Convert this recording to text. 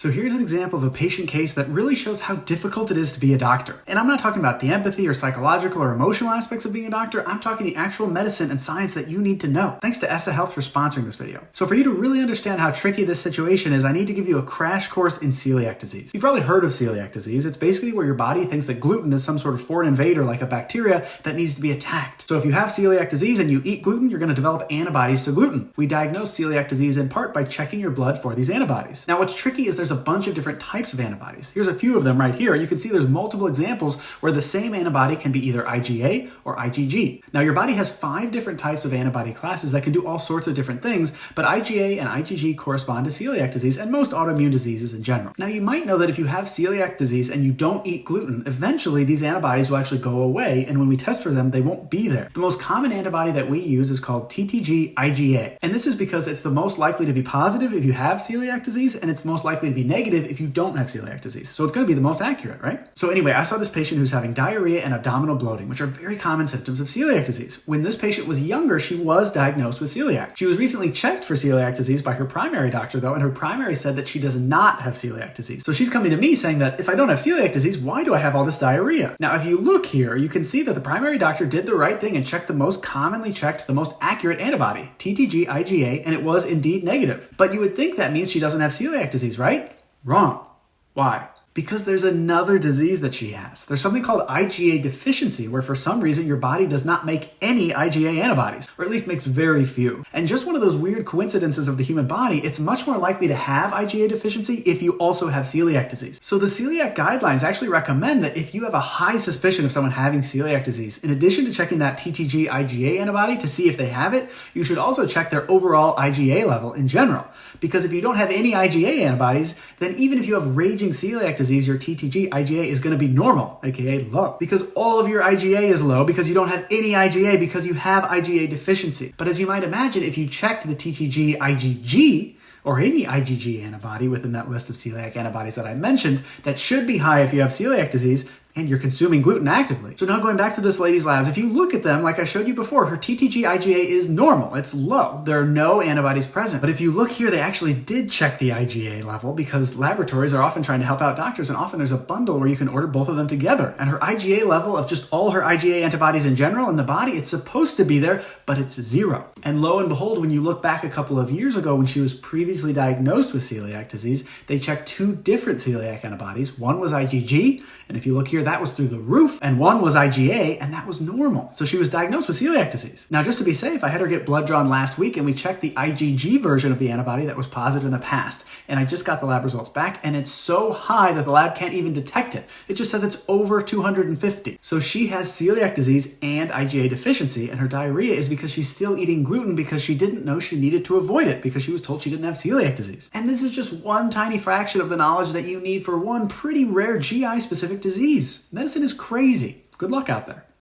So here's an example of a patient case that really shows how difficult it is to be a doctor. And I'm not talking about the empathy or psychological or emotional aspects of being a doctor. I'm talking the actual medicine and science that you need to know. Thanks to ESSA Health for sponsoring this video. So for you to really understand how tricky this situation is, I need to give you a crash course in celiac disease. You've probably heard of celiac disease. It's basically where your body thinks that gluten is some sort of foreign invader like a bacteria that needs to be attacked. So if you have celiac disease and you eat gluten, you're going to develop antibodies to gluten. We diagnose celiac disease in part by checking your blood for these antibodies. Now what's tricky is there's a bunch of different types of antibodies. Here's a few of them right here. You can see there's multiple examples where the same antibody can be either IgA or IgG. Now your body has 5 different types of antibody classes that can do all sorts of different things, but IgA and IgG correspond to celiac disease and most autoimmune diseases in general. Now you might know that if you have celiac disease and you don't eat gluten, eventually these antibodies will actually go away, and when we test for them, they won't be there. The most common antibody that we use is called TTG-IgA, and this is because it's the most likely to be positive if you have celiac disease, and it's the most likely to be negative if you don't have celiac disease. So it's going to be the most accurate, right? So anyway, I saw this patient who's having diarrhea and abdominal bloating, which are very common symptoms of celiac disease. When this patient was younger, she was diagnosed with celiac. She was recently checked for celiac disease by her primary doctor though, and her primary said that she does not have celiac disease. So she's coming to me saying that if I don't have celiac disease, why do I have all this diarrhea? Now, if you look here, you can see that the primary doctor did the right thing and checked the most commonly checked, the most accurate antibody, TTG-IgA, and it was indeed negative. But you would think that means she doesn't have celiac disease, right? Wrong. Why? Because there's another disease that she has. There's something called IgA deficiency, where for some reason your body does not make any IgA antibodies, or at least makes very few. And just one of those weird coincidences of the human body, it's much more likely to have IgA deficiency if you also have celiac disease. So the celiac guidelines actually recommend that if you have a high suspicion of someone having celiac disease, in addition to checking that TTG-IgA antibody to see if they have it, you should also check their overall IgA level in general. Because if you don't have any IgA antibodies, then even if you have raging celiac disease, your TTG-IgA is going to be normal, aka low, because all of your IgA is low because you don't have any IgA because you have IgA deficiency. But as you might imagine, if you checked the TTG-IgG, or any IgG antibody within that list of celiac antibodies that I mentioned, that should be high if you have celiac disease, and you're consuming gluten actively. So now going back to this lady's labs, if you look at them, like I showed you before, her TTG-IgA is normal. It's low. There are no antibodies present. But if you look here, they actually did check the IgA level because laboratories are often trying to help out doctors, and often there's a bundle where you can order both of them together. And her IgA level of just all her IgA antibodies in general in the body, it's supposed to be there, but it's 0. And lo and behold, when you look back a couple of years ago when she was previously diagnosed with celiac disease, they checked 2 different celiac antibodies. One was IgG, and if you look here, that was through the roof, and one was IgA, and that was normal. So she was diagnosed with celiac disease. Now, just to be safe, I had her get blood drawn last week, and we checked the IgG version of the antibody that was positive in the past. And I just got the lab results back, and it's so high that the lab can't even detect it. It just says it's over 250. So she has celiac disease and IgA deficiency, and her diarrhea is because she's still eating gluten because she didn't know she needed to avoid it because she was told she didn't have celiac disease. And this is just one tiny fraction of the knowledge that you need for one pretty rare GI-specific disease. Medicine is crazy. Good luck out there.